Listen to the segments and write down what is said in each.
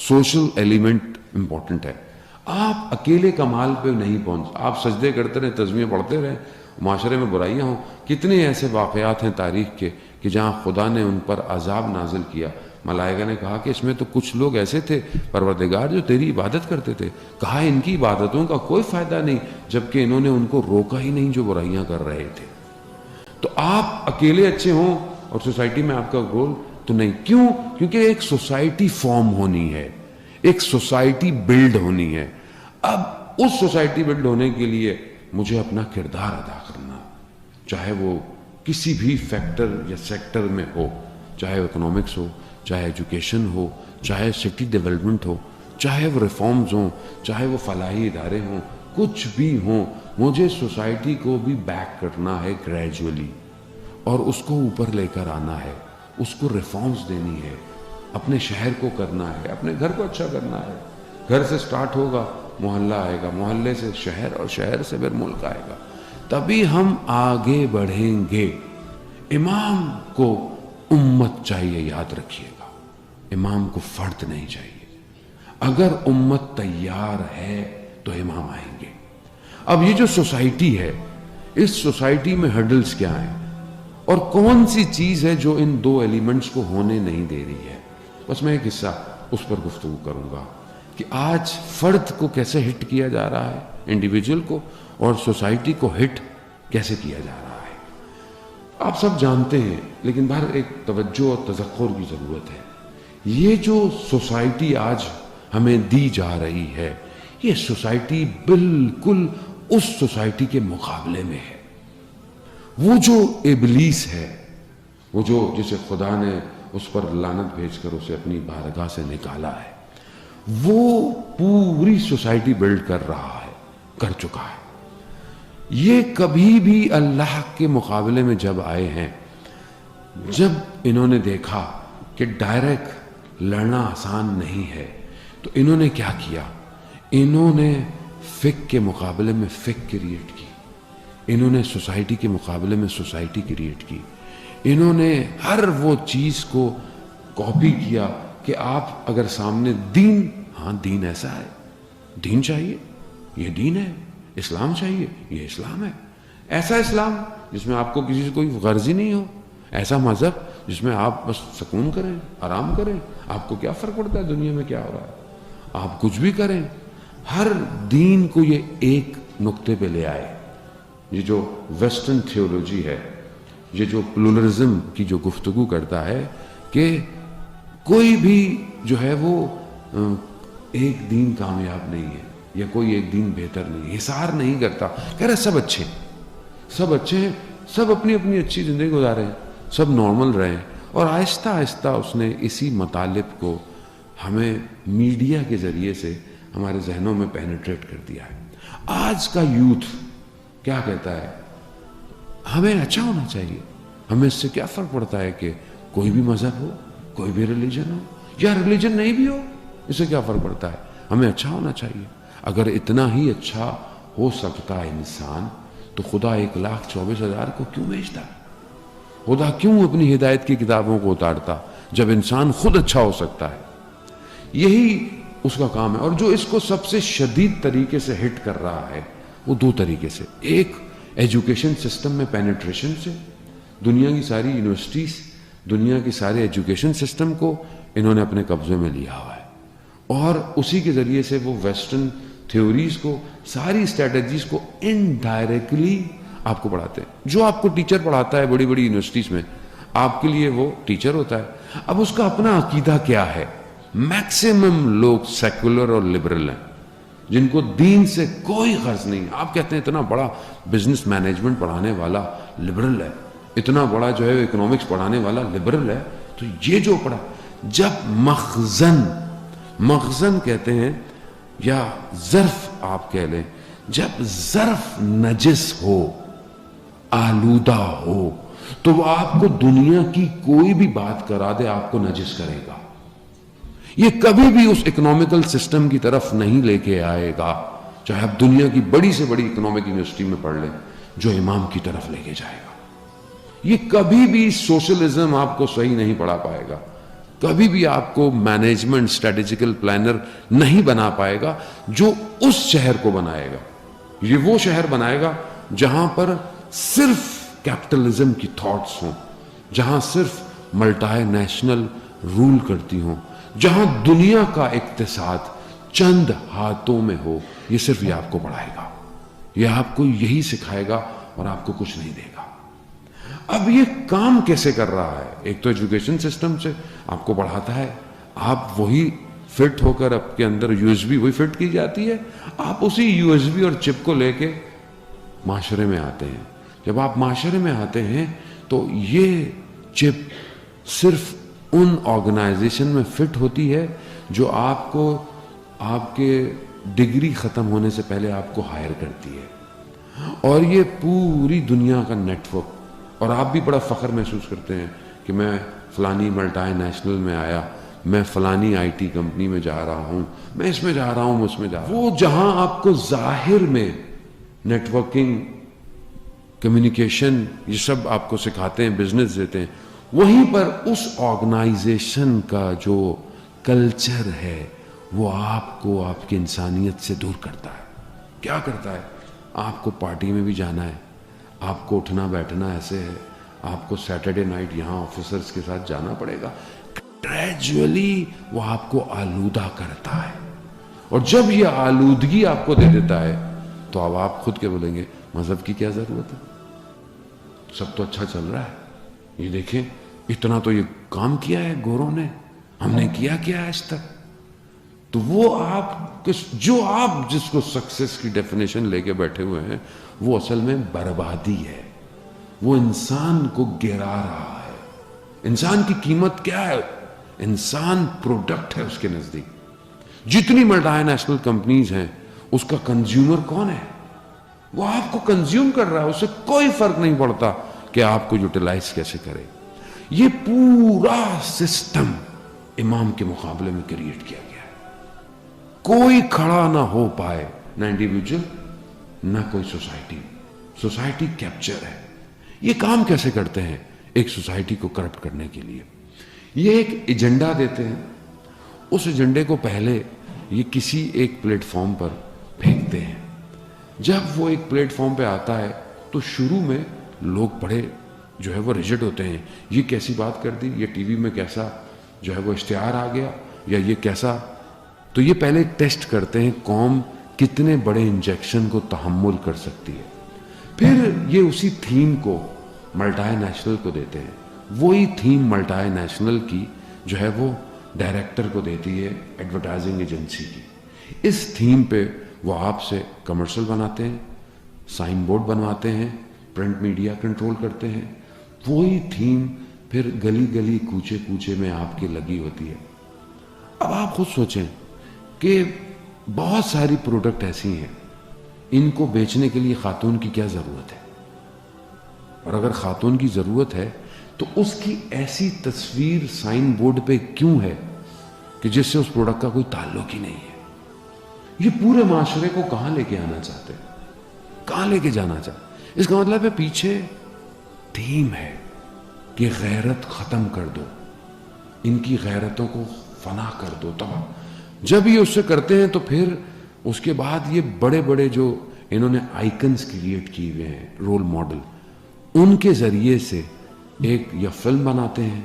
Social element important ہے. آپ اکیلے کمال پہ نہیں پہنچ. آپ سجدے کرتے رہیں, تسبیحیں پڑھتے رہیں, معاشرے میں برائیاں ہوں. کتنے ایسے واقعات ہیں تاریخ کے کہ جہاں خدا نے ان پر عذاب نازل کیا. ملائکہ نے کہا کہ اس میں تو کچھ لوگ ایسے تھے پروردگار جو تیری عبادت کرتے تھے. کہا ان کی عبادتوں کا کوئی فائدہ نہیں, جبکہ انہوں نے ان کو روکا ہی نہیں جو برائیاں کر رہے تھے. تو آپ اکیلے اچھے ہوں اور سوسائٹی میں آپ کا رول تو نہیں. کیوں؟ کیونکہ ایک سوسائٹی فارم ہونی ہے, ایک سوسائٹی بلڈ ہونی ہے. اب اس سوسائٹی بلڈ ہونے کے لیے مجھے اپنا کردار ادا کرنا, چاہے وہ کسی بھی فیکٹر یا سیکٹر میں ہو, چاہے اکنامکس ہو, چاہے ایجوکیشن ہو, چاہے سٹی ڈیولپمنٹ ہو, چاہے وہ ریفارمز ہوں, چاہے وہ فلاحی ادارے ہوں, کچھ بھی ہوں. مجھے سوسائٹی کو بھی بیک کرنا ہے گریجولی, اور اس کو اوپر لے کر آنا ہے, اس کو ریفارمز دینی ہے, اپنے شہر کو کرنا ہے, اپنے گھر کو اچھا کرنا ہے. گھر سے سٹارٹ ہوگا, محلہ آئے گا, محلے سے شہر, اور شہر سے پھر ملک آئے گا. تبھی ہم آگے بڑھیں گے. امام کو امت چاہیے, یاد رکھیے گا, امام کو فرد نہیں چاہیے. اگر امت تیار ہے تو امام آئیں گے. اب یہ جو سوسائٹی ہے, اس سوسائٹی میں ہرڈلز کیا ہیں اور کون سی چیز ہے جو ان دو ایلیمنٹس کو ہونے نہیں دے رہی ہے. بس میں ایک حصہ اس پر گفتگو کروں گا کہ آج فرد کو کیسے ہٹ کیا جا رہا ہے, انڈیویجول کو, اور سوسائٹی کو ہٹ کیسے کیا جا رہا ہے. آپ سب جانتے ہیں, لیکن باہر ایک توجہ اور تذکر کی ضرورت ہے. یہ جو سوسائٹی آج ہمیں دی جا رہی ہے, یہ سوسائٹی بالکل اس سوسائٹی کے مقابلے میں ہے. وہ جو ابلیس ہے, وہ جو جسے خدا نے اس پر لعنت بھیج کر اسے اپنی بارگاہ سے نکالا ہے, وہ پوری سوسائٹی بلڈ کر رہا ہے, کر چکا ہے. یہ کبھی بھی اللہ کے مقابلے میں جب آئے ہیں, جب انہوں نے دیکھا کہ ڈائریکٹ لڑنا آسان نہیں ہے, تو انہوں نے کیا کیا؟ انہوں نے فک کے مقابلے میں فک کریٹ کی, انہوں نے سوسائٹی کے مقابلے میں سوسائٹی کریٹ کی. انہوں نے ہر وہ چیز کو کاپی کیا کہ آپ اگر سامنے دین, ہاں دین ایسا ہے, دین چاہیے, یہ دین ہے. اسلام چاہیے, یہ اسلام ہے. ایسا اسلام جس میں آپ کو کسی سے کوئی غرض ہی نہیں ہو, ایسا مذہب جس میں آپ بس سکون کریں, آرام کریں. آپ کو کیا فرق پڑتا ہے دنیا میں کیا ہو رہا ہے, آپ کچھ بھی کریں. ہر دین کو یہ ایک نقطے پہ لے آئے. یہ جو ویسٹرن تھیولوجی ہے, یہ جو پلورلزم کی جو گفتگو کرتا ہے کہ کوئی بھی جو ہے وہ ایک دین کامیاب نہیں ہے, یا کوئی ایک دین بہتر نہیں, حصار نہیں کرتا, کہہ رہے سب اچھے, سب اچھے ہیں, سب اپنی اپنی اچھی زندگی گزارے ہیں, سب نارمل رہے. اور آہستہ آہستہ اس نے اسی مطالب کو ہمیں میڈیا کے ذریعے سے ہمارے ذہنوں میں پینیٹریٹ کر دیا ہے. آج کا یوتھ کیا کہتا ہے؟ ہمیں اچھا ہونا چاہیے, ہمیں اس سے کیا فرق پڑتا ہے کہ کوئی بھی مذہب ہو, کوئی بھی ریلیجن ہو, یا ریلیجن نہیں بھی ہو, اس سے کیا فرق پڑتا ہے, ہمیں اچھا ہونا چاہیے. اگر اتنا ہی اچھا ہو سکتا ہے انسان, تو خدا 1,24,000 کو کیوں بھیجتا؟ خدا کیوں اپنی ہدایت کی کتابوں کو اتارتا جب انسان خود اچھا ہو سکتا ہے؟ یہی اس کا کام ہے. اور جو اس کو سب سے شدید طریقے سے ہٹ کر رہا ہے, وہ دو طریقے سے. ایک ایجوکیشن سسٹم میں پینیٹریشن سے, دنیا کی ساری یونیورسٹیز, دنیا کی سارے ایجوکیشن سسٹم کو انہوں نے اپنے قبضے میں لیا ہوا ہے, اور اسی کے ذریعے سے وہ ویسٹرن تھیوریز کو, ساری اسٹریٹجیز کو انڈائریکٹلی آپ کو پڑھاتے ہیں. جو آپ کو ٹیچر پڑھاتا ہے بڑی بڑی یونیورسٹیز میں, آپ کے لیے وہ ٹیچر ہوتا ہے. اب اس کا اپنا عقیدہ کیا ہے؟ میکسیمم لوگ سیکولر اور لبرل ہیں, جن کو دین سے کوئی غرض نہیں. آپ کہتے ہیں اتنا بڑا بزنس مینجمنٹ پڑھانے والا لبرل ہے, اتنا بڑا جو ہے اکنامکس پڑھانے والا لبرل ہے, تو یہ جو پڑھا, جب مخزن کہتے ہیں یا ظرف آپ کہہ لیں, جب ظرف نجس ہو, آلودہ ہو, تو وہ آپ کو دنیا کی کوئی بھی بات کرا دے, آپ کو نجس کرے گا. یہ کبھی بھی اس اکنامیکل سسٹم کی طرف نہیں لے کے آئے گا, چاہے آپ دنیا کی بڑی سے بڑی اکنامک یونیورسٹی میں پڑھ لیں, جو امام کی طرف لے کے جائے گا. یہ کبھی بھی سوشلزم آپ کو صحیح نہیں پڑھا پائے گا, کبھی بھی آپ کو مینجمنٹ اسٹریٹجیکل پلانر نہیں بنا پائے گا جو اس شہر کو بنائے گا. یہ وہ شہر بنائے گا جہاں پر صرف کیپٹلزم کی تھاٹس ہوں, جہاں صرف ملٹائی نیشنل رول کرتی ہوں, جہاں دنیا کا اقتصاد چند ہاتھوں میں ہو. یہ صرف یہ آپ کو بڑھائے گا, یہ آپ کو یہی سکھائے گا اور آپ کو کچھ نہیں دے گا. اب یہ کام کیسے کر رہا ہے؟ ایک تو ایجوکیشن سسٹم سے آپ کو بڑھاتا ہے, آپ وہی فٹ ہو کر آپ کے اندر یو ایس بی وہی فٹ کی جاتی ہے, آپ اسی یو ایس بی اور چپ کو لے کے معاشرے میں آتے ہیں. جب آپ معاشرے میں آتے ہیں تو یہ چپ صرف ان آرگنائزیشن میں فٹ ہوتی ہے جو آپ کو آپ کے ڈگری ختم ہونے سے پہلے آپ کو ہائر کرتی ہے, اور یہ پوری دنیا کا نیٹ ورک. اور آپ بھی بڑا فخر محسوس کرتے ہیں کہ میں فلانی ملٹائی نیشنل میں آیا, میں فلانی آئی ٹی کمپنی میں جا رہا ہوں, میں اس میں جا رہا ہوں, اس میں جا رہا ہوں. وہ جہاں آپ کو ظاہر میں نیٹ ورکنگ, کمیونیکیشن, یہ سب آپ کو سکھاتے ہیں, بزنس دیتے ہیں, وہیں پر اس آرگنائزیشن کا جو کلچر ہے وہ آپ کو آپ کی انسانیت سے دور کرتا ہے. کیا کرتا ہے؟ آپ کو پارٹی میں بھی جانا ہے, آپ کو اٹھنا بیٹھنا ایسے ہے, آپ کو سیٹرڈے نائٹ یہاں آفیسرز کے ساتھ جانا پڑے گا. گریجولی وہ آپ کو آلودہ کرتا ہے, اور جب یہ آلودگی آپ کو دے دیتا ہے تو اب آپ خود کے بولیں گے مذہب کی کیا ضرورت ہے, سب تو اچھا چل رہا ہے. یہ دیکھیں اتنا تو یہ کام کیا ہے گوروں نے, ہم نے کیا آج تک. تو وہ آپ جو آپ جس کو سکسیس کی ڈیفینیشن لے کے بیٹھے ہوئے ہیں وہ اصل میں بربادی ہے. وہ انسان کو گرا رہا ہے. انسان کی قیمت کیا ہے؟ انسان پروڈکٹ ہے اس کے نزدیک. جتنی ملٹائی نیشنل کمپنیز ہیں اس کا کنزیومر کون ہے؟ وہ آپ کو کنزیوم کر رہا ہے, اسے کوئی فرق نہیں پڑتا کہ آپ کو یوٹیلائز کیسے کرے. یہ پورا سسٹم امام کے مقابلے میں کریٹ کیا گیا ہے. کوئی کھڑا نہ ہو پائے, نہ انڈیویجول نہ کوئی سوسائٹی. سوسائٹی کیپچر ہے. یہ کام کیسے کرتے ہیں ایک سوسائٹی کو کرپٹ کرنے کے لیے؟ یہ ایک ایجنڈا دیتے ہیں, اس ایجنڈے کو پہلے یہ کسی ایک پلیٹ فارم پر پھینکتے ہیں. جب وہ ایک پلیٹ فارم پہ آتا ہے تو شروع میں لوگ بڑے جو ہے وہ ریجڈ ہوتے ہیں, یہ کیسی بات کر دی, یہ ٹی وی میں کیسا جو ہے وہ اشتہار آ گیا, یا یہ کیسا. تو یہ پہلے ٹیسٹ کرتے ہیں قوم کتنے بڑے انجیکشن کو تحمل کر سکتی ہے. پھر یہ اسی تھیم کو ملٹائی نیشنل کو دیتے ہیں. وہی تھیم ملٹائی نیشنل کی جو ہے وہ ڈائریکٹر کو دیتی ہے ایڈورٹائزنگ ایجنسی کی. اس تھیم پہ وہ آپ سے کمرشل بناتے ہیں, سائن بورڈ بنواتے ہیں, پرنٹ میڈیا کنٹرول کرتے ہیں. وہی تھیم پھر گلی گلی کوچے کوچے میں آپ کی لگی ہوتی ہے. اب آپ خود سوچیں کہ بہت ساری پروڈکٹ ایسی ہیں, ان کو بیچنے کے لیے خاتون کی کیا ضرورت ہے؟ اور اگر خاتون کی ضرورت ہے تو اس کی ایسی تصویر سائن بورڈ پہ کیوں ہے کہ جس سے اس پروڈکٹ کا کوئی تعلق ہی نہیں ہے؟ یہ پورے معاشرے کو کہاں لے کے آنا چاہتے ہیں, کہاں لے کے جانا چاہتے؟ اس کا مطلب ہے پیچھے تھیم ہے کہ غیرت ختم کر دو, ان کی غیرتوں کو فنا کر دو, تباہ. جب یہ اس سے کرتے ہیں تو پھر اس کے بعد یہ بڑے بڑے جو انہوں نے آئیکنز کریٹ کیے ہوئے ہیں, رول ماڈل, ان کے ذریعے سے ایک یا فلم بناتے ہیں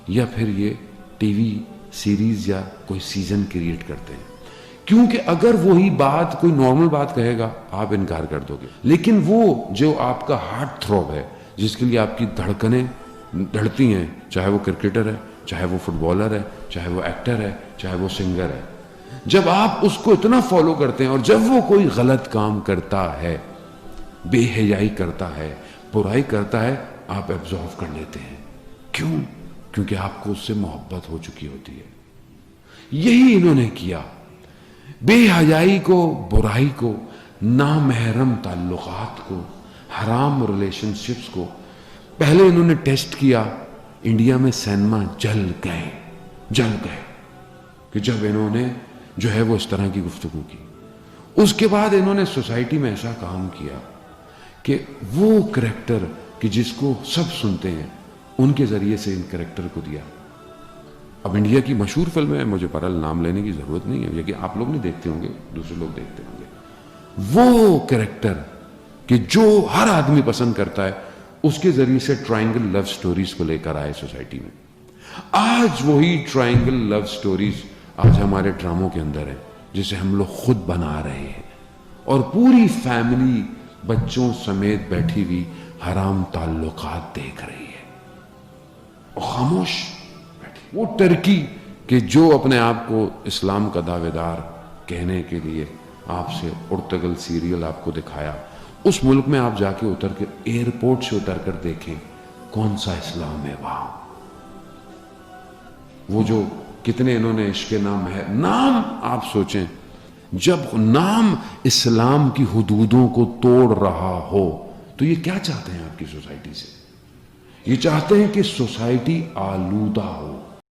یا پھر یہ ٹی وی سیریز یا کوئی سیزن کریٹ کرتے ہیں. کیونکہ اگر وہی بات کوئی نارمل بات کہے گا آپ انکار کر دو گے, لیکن وہ جو آپ کا ہارٹ تھروب ہے, جس کے لیے آپ کی دھڑکنیں دھڑتی ہیں, چاہے وہ کرکٹر ہے, چاہے وہ فٹ بالر ہے, چاہے وہ ایکٹر ہے, چاہے وہ سنگر ہے, جب آپ اس کو اتنا فالو کرتے ہیں اور جب وہ کوئی غلط کام کرتا ہے, بے حیائی کرتا ہے, برائی کرتا ہے, آپ ایبزارو کر لیتے ہیں. کیوں؟ کیونکہ آپ کو اس سے محبت ہو چکی ہوتی ہے. یہی انہوں نے کیا. بے حیائی کو, برائی کو, نامحرم تعلقات کو, حرام ریلیشن شپس کو پہلے انہوں نے ٹیسٹ کیا. انڈیا میں سینما جل گئے کہ جب انہوں نے جو ہے وہ اس طرح کی گفتگو کی. اس کے بعد انہوں نے سوسائٹی میں ایسا کام کیا کہ وہ کریکٹر کہ جس کو سب سنتے ہیں, ان کے ذریعے سے ان کریکٹر کو دیا. اب انڈیا کی مشہور فلم ہے, مجھے برحال نام لینے کی ضرورت نہیں ہے, یہ کہ آپ لوگ نہیں دیکھتے ہوں گے, دوسرے لوگ دیکھتے ہوں گے, وہ کریکٹر کہ جو ہر آدمی پسند کرتا ہے, اس کے ذریعے سے ٹرائنگل لو سٹوریز کو لے کر آئے سوسائٹی میں. آج وہی ٹرائنگل لو سٹوریز آج ہمارے ڈراموں کے اندر ہے, جسے ہم لوگ خود بنا رہے ہیں, اور پوری فیملی بچوں سمیت بیٹھی ہوئی حرام تعلقات دیکھ رہی ہے اور خاموش بیٹھی. وہ ٹرکی کہ جو اپنے آپ کو اسلام کا دعوے دار کہنے کے لیے آپ سے ارطغرل سیریل آپ کو دکھایا, اس ملک میں آپ جا کے اتر کے ایئرپورٹ سے اتر کر دیکھیں کون سا اسلام ہے وہاں. وہ جو کتنے انہوں نے عشق نام ہے, نام آپ سوچیں, جب نام اسلام کی حدودوں کو توڑ رہا ہو تو یہ کیا چاہتے ہیں آپ کی سوسائٹی سے؟ یہ چاہتے ہیں کہ سوسائٹی آلودہ ہو,